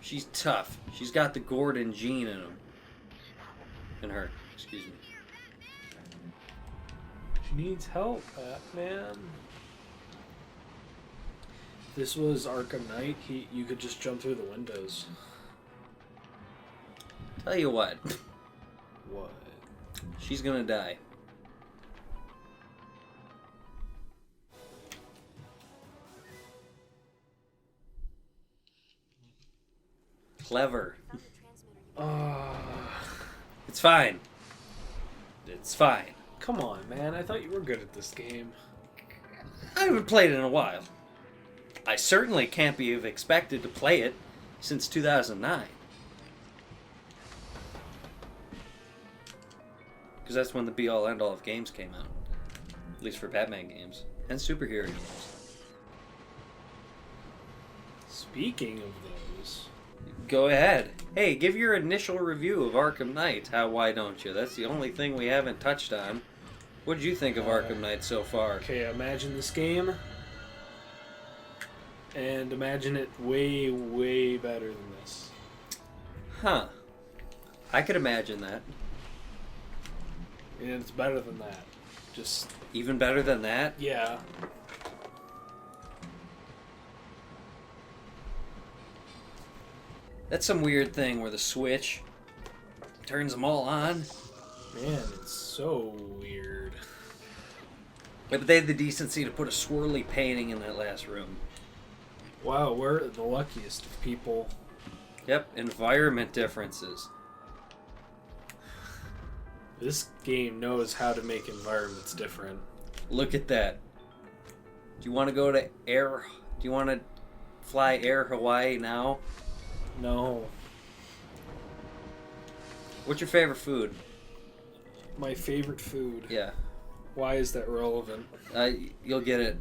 She's tough. She's got the Gordon gene in him. In her. Excuse me. She needs help, Batman. If this was Arkham Knight, you could just jump through the windows. Tell you what. What? She's gonna die. Clever. It's fine. It's fine. Come on, man. I thought you were good at this game. I haven't played it in a while. I certainly can't be expected to play it since 2009. Because that's when the be-all, end-all of games came out. At least for Batman games. And superhero games. Speaking of those... Go ahead. Hey, give your initial review of Arkham Knight. Why don't you? That's the only thing we haven't touched on. What did you think of Arkham Knight so far? Okay, imagine this game. And imagine it way, way better than this. Huh. I could imagine that. And it's better than that. Just... Even better than that? Yeah. That's some weird thing where the switch turns them all on. Man, it's so weird. But they had the decency to put a swirly painting in that last room. Wow, we're the luckiest of people. Yep, environment differences. This game knows how to make environments different. Look at that. Do you want to go to Air... Do you want to fly Air Hawaii now? No. What's your favorite food? My favorite food. Yeah. Why is that relevant? You'll get it.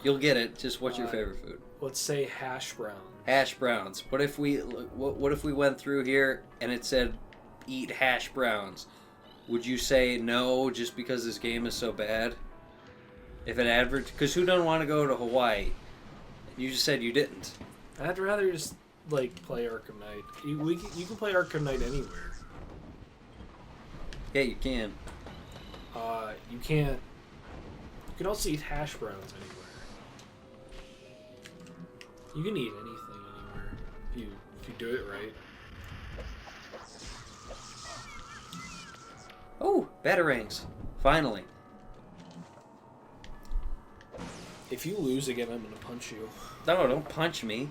You'll get it. Just what's your favorite food? Let's say hash browns. Hash browns. What if we went through here and it said eat hash browns? Would you say no just because this game is so bad? If it because who doesn't want to go to Hawaii? You just said you didn't. I'd rather just play Arkham Knight. You can play Arkham Knight anywhere. Yeah, you can. You can't. You can also eat hash browns anywhere. You can eat anything anywhere if you do it right. Oh, batarangs. Finally. If you lose again, I'm gonna punch you. No, don't punch me.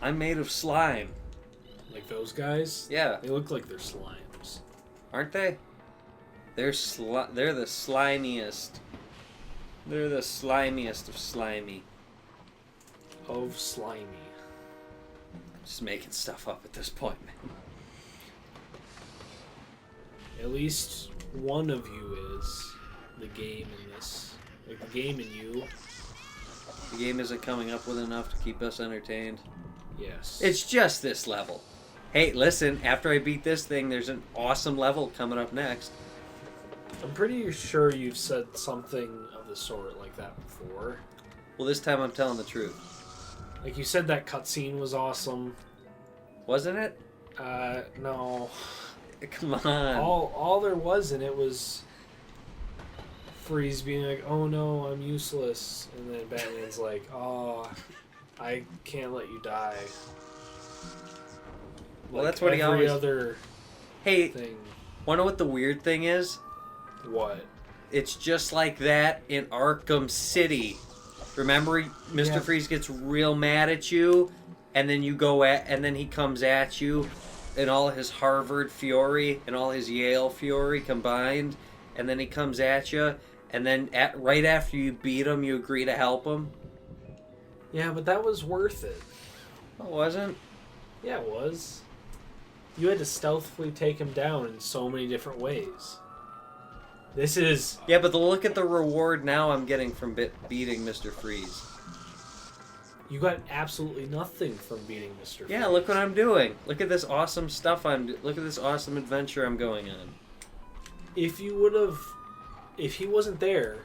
I'm made of slime. Like those guys? Yeah. They look like they're slimes. Aren't they? They're the slimiest. They're the slimiest of slimy. Of slimy. Just making stuff up at this point, man. At least one of you is the game in this. Like the game in you. The game isn't coming up with enough to keep us entertained. Yes. It's just this level. Hey, listen, after I beat this thing, there's an awesome level coming up next. I'm pretty sure you've said something of the sort like that before. Well, this time I'm telling the truth. Like you said that cutscene was awesome. Wasn't it? No. Come on. All there was in it was Freeze being like, "Oh no, I'm useless," and then Batman's like, "Oh, I can't let you die." Well, like that's what he every always... other Hey, thing. wanna know what the weird thing is? What? It's just like that in Arkham City. Remember, Mr. Freeze gets real mad at you, and then and then he comes at you in all his Harvard fury and all his Yale fury combined, and then he comes at you, and then right after you beat him, you agree to help him. Yeah, but that was worth it. It wasn't. Yeah, it was. You had to stealthily take him down in so many different ways. This is... Yeah, but look at the reward now I'm getting from beating Mr. Freeze. You got absolutely nothing from beating Mr. Freeze. Yeah, look what I'm doing. Look at this awesome stuff look at this awesome adventure I'm going on. If you would have... If he wasn't there,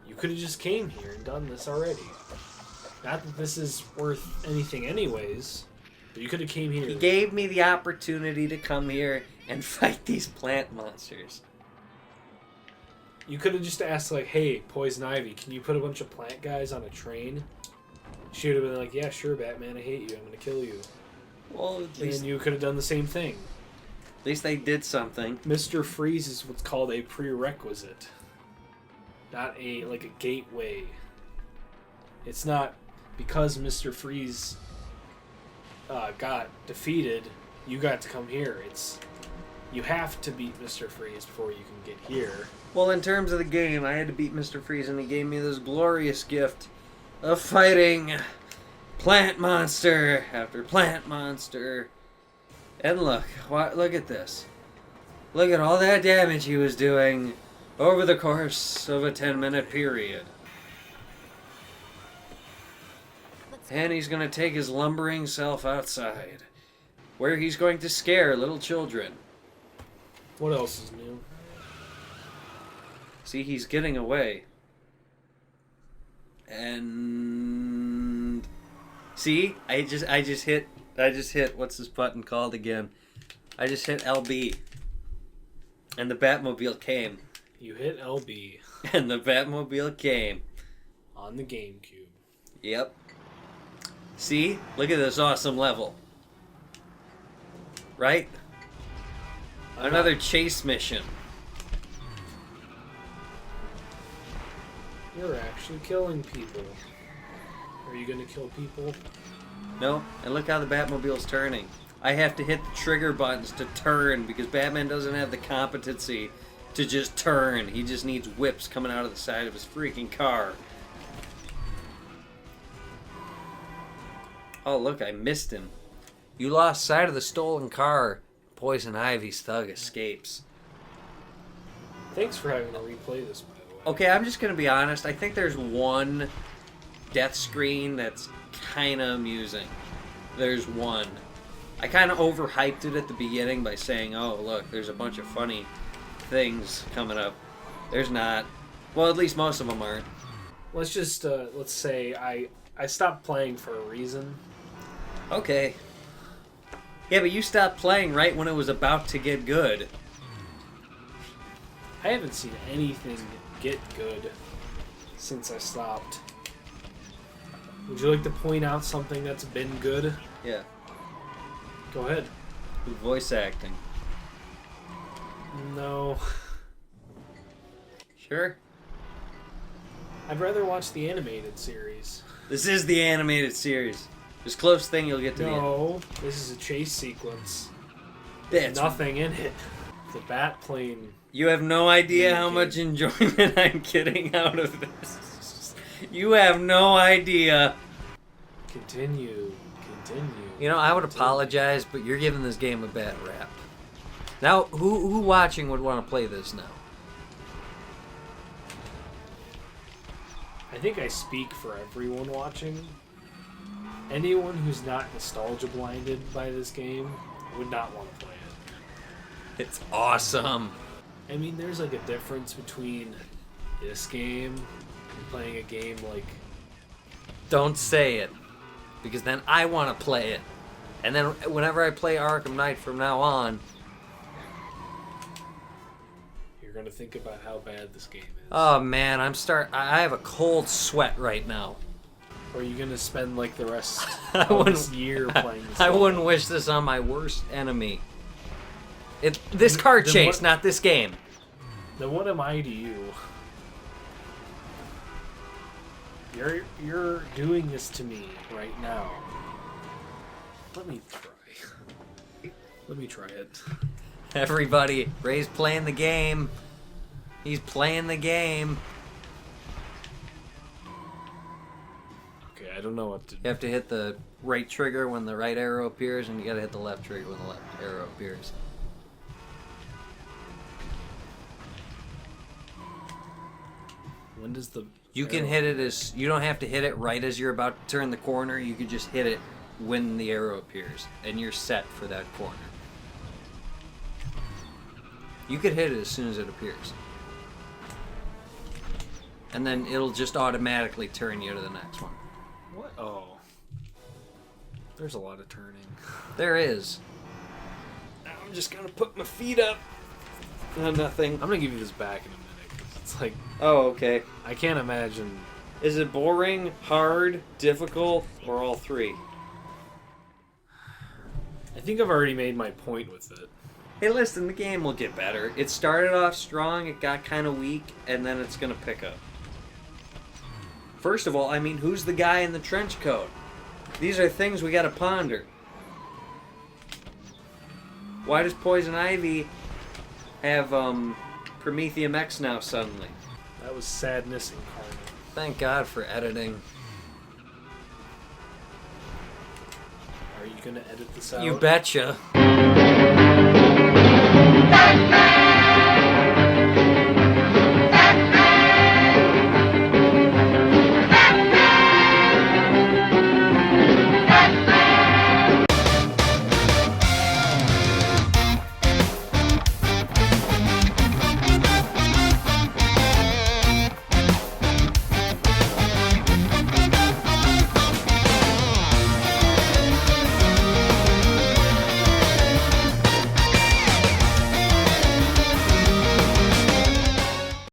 you could have just came here and done this already. Not that this is worth anything anyways, but you could have came here. He gave me the opportunity to come here and fight these plant monsters. You could have just asked, like, hey, Poison Ivy, can you put a bunch of plant guys on a train? She would have been like, yeah, sure, Batman, I hate you, I'm going to kill you. Well, at least, And you could have done the same thing. at least they did something. Mr. Freeze is what's called a prerequisite. Not a gateway. It's not because Mr. Freeze got defeated, you got to come here. It's you have to beat Mr. Freeze before you can get here. Well, in terms of the game, I had to beat Mr. Freeze, and he gave me this glorious gift of fighting plant monster after plant monster. And look at this. Look at all that damage he was doing over the course of a 10-minute period. And he's going to take his lumbering self outside, where he's going to scare little children. What else is new? See, he's getting away. And see, I just hit what's this button called again? I just hit LB. And the Batmobile came. You hit LB. And the Batmobile came. On the GameCube. Yep. See? Look at this awesome level. Right? Another chase mission. You're actually killing people. Are you gonna kill people? No, and look how the Batmobile's turning. I have to hit the trigger buttons to turn because Batman doesn't have the competency to just turn. He just needs whips coming out of the side of his freaking car. Oh, look, I missed him. You lost sight of the stolen car. Poison Ivy's thug escapes. Thanks for having to replay this, by the way. Okay, I'm just going to be honest. I think there's one death screen that's kind of amusing. There's one. I kind of overhyped it at the beginning by saying, oh, look, there's a bunch of funny things coming up. There's not. Well, at least most of them aren't. Let's just, let's say I stopped playing for a reason. Okay. Yeah, but you stopped playing right when it was about to get good. I haven't seen anything get good since I stopped. Would you like to point out something that's been good? Yeah. Go ahead. With voice acting. No. Sure. I'd rather watch the animated series. This is the animated series. This close thing you'll get to the end. No, this is a chase sequence. That's Nothing in it. The bat plane. You have no idea how much enjoyment I'm getting out of this. You have no idea. Continue. You know, I would apologize, but you're giving this game a bad rap. Now, who watching would want to play this now? I think I speak for everyone watching. Anyone who's not nostalgia blinded by this game would not want to play it. It's awesome. I mean, there's like a difference between this game and playing a game like... Don't say it, because then I want to play it. And then whenever I play Arkham Knight from now on... You're going to think about how bad this game is. Oh man, I have a cold sweat right now. Or are you going to spend like the rest I of wouldn't- this year playing this I game? wouldn't wish this on my worst enemy. This car Then chase, what- not this game. Then what am I to you? You're doing this to me right now. Let me try. Let me try it. Everybody, Ray's playing the game. He's playing the game. Okay, I don't know what to do. You have to hit the right trigger when the right arrow appears, and you gotta hit the left trigger when the left arrow appears. When does the... You can hit it as... You don't have to hit it right as you're about to turn the corner. You can just hit it when the arrow appears, and you're set for that corner. You could hit it as soon as it appears. And then it'll just automatically turn you to the next one. What? Oh. There's a lot of turning. There is. I'm just gonna put my feet up. Nothing. I'm gonna give you this back in a minute. 'Cause it's like, Oh, okay. I can't imagine. Is it boring, hard, difficult, or all three? I think I've already made my point with it. Hey, listen, the game will get better. It started off strong, it got kind of weak, and then it's gonna pick up. First of all, I mean, who's the guy in the trench coat? These are things we gotta ponder. Why does Poison Ivy have Prometheum X now suddenly? That was sadness incarnate. Thank God for editing. Are you gonna edit this out? You betcha. Batman!